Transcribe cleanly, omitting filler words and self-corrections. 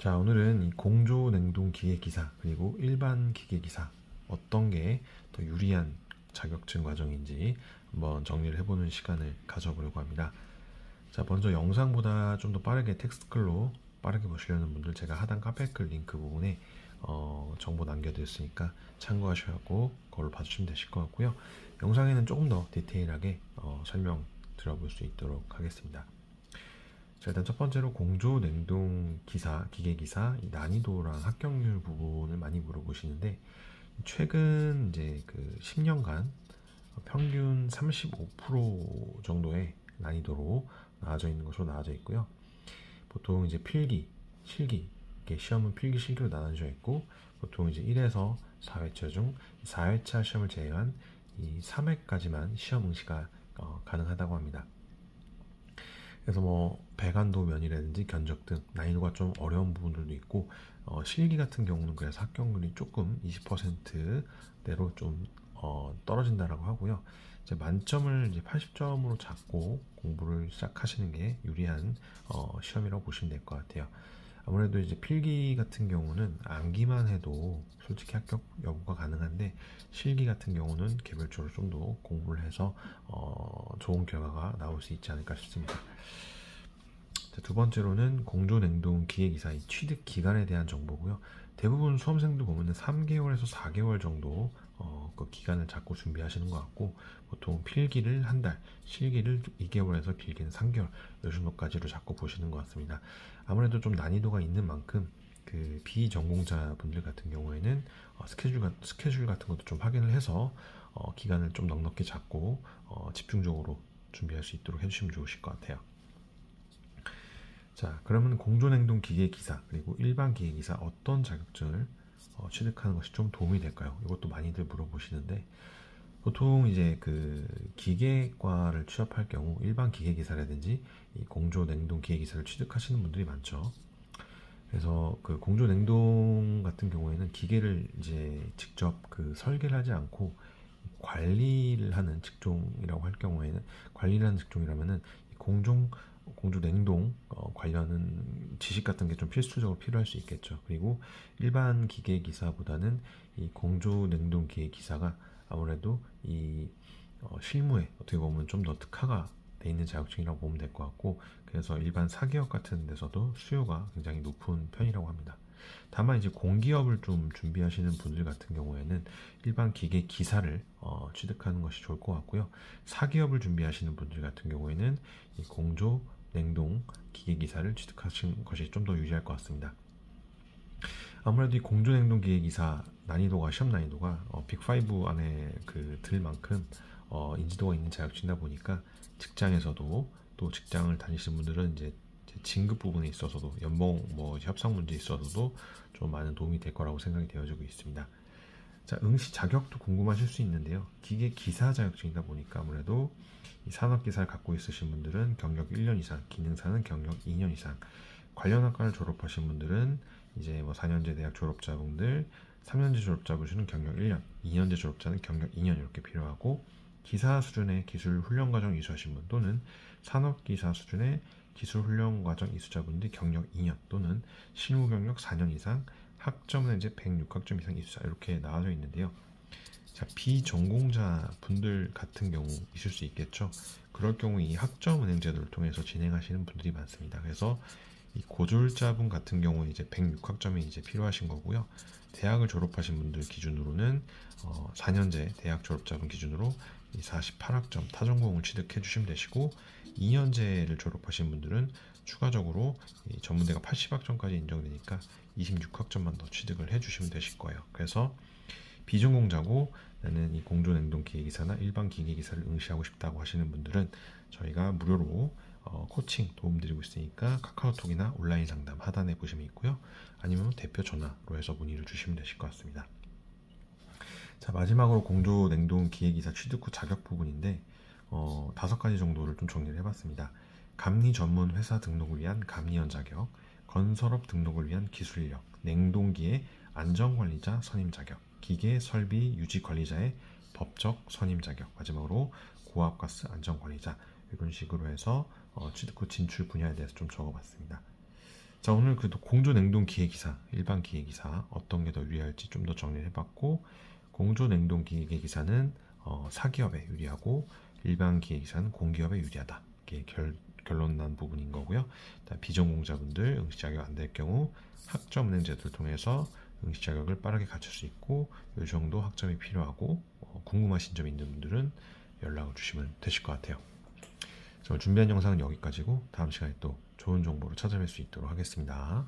자, 오늘은 이 공조 냉동 기계 기사 그리고 일반 기계 기사 어떤 게 더 유리한 자격증 과정인지 한번 정리를 해보는 시간을 가져보려고 합니다. 자, 먼저 영상보다 좀 더 빠르게 텍스트글로 빠르게 보시려는 분들 제가 하단 카페글 링크 부분에 정보 남겨드렸으니까 참고하셔서 그걸 봐주시면 되실 것 같고요. 영상에는 조금 더 디테일하게 설명 들어볼 수 있도록 하겠습니다. 자, 일단 첫 번째로 공조 냉동 기사, 기계 기사 난이도랑 합격률 부분을 많이 물어보시는데, 최근 이제 그 10년간 평균 35% 정도의 난이도로 나와져 있는 것으로 나와져 있고요. 보통 이제 필기, 실기, 이렇게 시험은 필기, 실기로 나눠져 있고, 보통 이제 1에서 4회차 중 4회차 시험을 제외한 이 3회까지만 시험 응시가 가능하다고 합니다. 그래서 뭐 배관도 면이라든지 견적 등 난이도가 좀 어려운 부분들도 있고, 실기 같은 경우는 그래서 합격률이 조금 20%대로 좀 떨어진다라고 하고요. 이제 만점을 이제 80점으로 잡고 공부를 시작하시는 게 유리한 시험이라고 보시면 될 것 같아요. 아무래도 이제 필기 같은 경우는 암기만 해도 솔직히 합격 여부가 가능한데, 실기 같은 경우는 개별적으로 좀 더 공부를 해서 좋은 결과가 나올 수 있지 않을까 싶습니다. 자, 두 번째로는 공조냉동 기계기사의 취득 기간에 대한 정보고요. 대부분 수험생들 보면 3개월에서 4개월 정도 그 기간을 잡고 준비하시는 것 같고, 보통 필기를 한 달, 실기를 2개월에서 길게는 3개월 이 정도까지로 잡고 보시는 것 같습니다. 아무래도 좀 난이도가 있는 만큼 그 비전공자 분들 같은 경우에는 스케줄 같은 것도 좀 확인을 해서 기간을 좀 넉넉히 잡고 집중적으로 준비할 수 있도록 해주시면 좋으실 것 같아요. 자, 그러면 공조냉동 기계기사 그리고 일반 기계기사 어떤 자격증을 취득하는 것이 좀 도움이 될까요? 이것도 많이들 물어보시는데, 보통 이제 그 기계과를 취업할 경우 일반 기계기사라든지 이 공조냉동 기계기사를 취득하시는 분들이 많죠. 그래서 그 공조냉동 같은 경우에는 기계를 이제 직접 그 설계를 하지 않고 관리를 하는 직종이라고 할 경우에는, 관리를 하는 직종이라면은 공조 냉동 관련은 지식 같은 게 좀 필수적으로 필요할 수 있겠죠. 그리고 일반 기계 기사보다는 이 공조 냉동 기계 기사가 아무래도 이 실무에 어떻게 보면 좀 더 특화가 돼 있는 자격증이라고 보면 될 것 같고, 그래서 일반 사기업 같은 데서도 수요가 굉장히 높은 편이라고 합니다. 다만 이제 공기업을 좀 준비하시는 분들 같은 경우에는 일반 기계 기사를 취득하는 것이 좋을 것 같고요. 사기업을 준비하시는 분들 같은 경우에는 이 공조 냉동 기계 기사를 취득하시는 것이 좀 더 유리할 것 같습니다. 아무래도 이 공조 냉동 기계 기사 난이도가, 시험 난이도가 빅5 안에 그 들 만큼 인지도가 있는 자격증이다 보니까 직장에서도, 또 직장을 다니시는 분들은 이제 진급 부분에 있어서도, 연봉 뭐 협상 문제에 있어서도 좀 많은 도움이 될 거라고 생각이 되어지고 있습니다. 자, 응시 자격도 궁금하실 수 있는데요. 기계 기사 자격증이다 보니까 아무래도 이 산업기사를 갖고 있으신 분들은 경력 1년 이상, 기능사는 경력 2년 이상, 관련 학과를 졸업하신 분들은 이제 뭐 4년제 대학 졸업자분들, 3년제 졸업자분들은 경력 1년, 2년제 졸업자는 경력 2년 이렇게 필요하고, 기사 수준의 기술 훈련 과정 이수하신 분, 또는 산업기사 수준의 기술 훈련 과정 이수자분들이 경력 2년 또는 실무 경력 4년 이상, 학점은 이제 106학점 이상 이수자, 이렇게 나와져 있는데요. 자, 비전공자 분들 같은 경우 있을 수 있겠죠. 그럴 경우 이 학점은행 제도를 통해서 진행하시는 분들이 많습니다. 그래서 이 고졸자분 같은 경우는 이제 106학점이 이제 필요하신 거고요. 대학을 졸업하신 분들 기준으로는 4년제 대학 졸업자분 기준으로 48학점 타전공을 취득해 주시면 되시고, 2년제를 졸업하신 분들은 추가적으로 이 전문대가 80학점까지 인정되니까 26학점만 더 취득을 해 주시면 되실 거예요. 그래서 비전공자고 나는 이 공조냉동 기계기사나 일반 기계기사를 응시하고 싶다고 하시는 분들은 저희가 무료로 코칭 도움드리고 있으니까 카카오톡이나 온라인 상담 하단에 보시면 있고요. 아니면 대표 전화로 해서 문의를 주시면 되실 것 같습니다. 자, 마지막으로 공조냉동 기계기사 취득 후 자격 부분인데 5가지 정도를 좀 정리를 해봤습니다. 감리 전문 회사 등록을 위한 감리원 자격, 건설업 등록을 위한 기술 인력, 냉동기의 안전관리자 선임 자격, 기계 설비 유지 관리자의 법적 선임 자격, 마지막으로 고압가스 안전관리자, 이런 식으로 해서 취득 후 진출 분야에 대해서 좀 적어봤습니다. 자, 오늘 그래도 공조냉동 기계기사, 일반 기계기사 어떤 게 더 유리할지 좀 더 정리를 해봤고, 공조냉동 기계기사는 사기업에 유리하고 일반 기계기사는 공기업에 유리하다. 이게 결론 난 부분인 거고요. 비전공자분들 응시 자격 안 될 경우 학점 은행 제도를 통해서 응시 자격을 빠르게 갖출 수 있고, 이 정도 학점이 필요하고 궁금하신 점 있는 분들은 연락을 주시면 되실 것 같아요. 오늘 준비한 영상은 여기까지고 다음 시간에 또 좋은 정보로 찾아뵐 수 있도록 하겠습니다.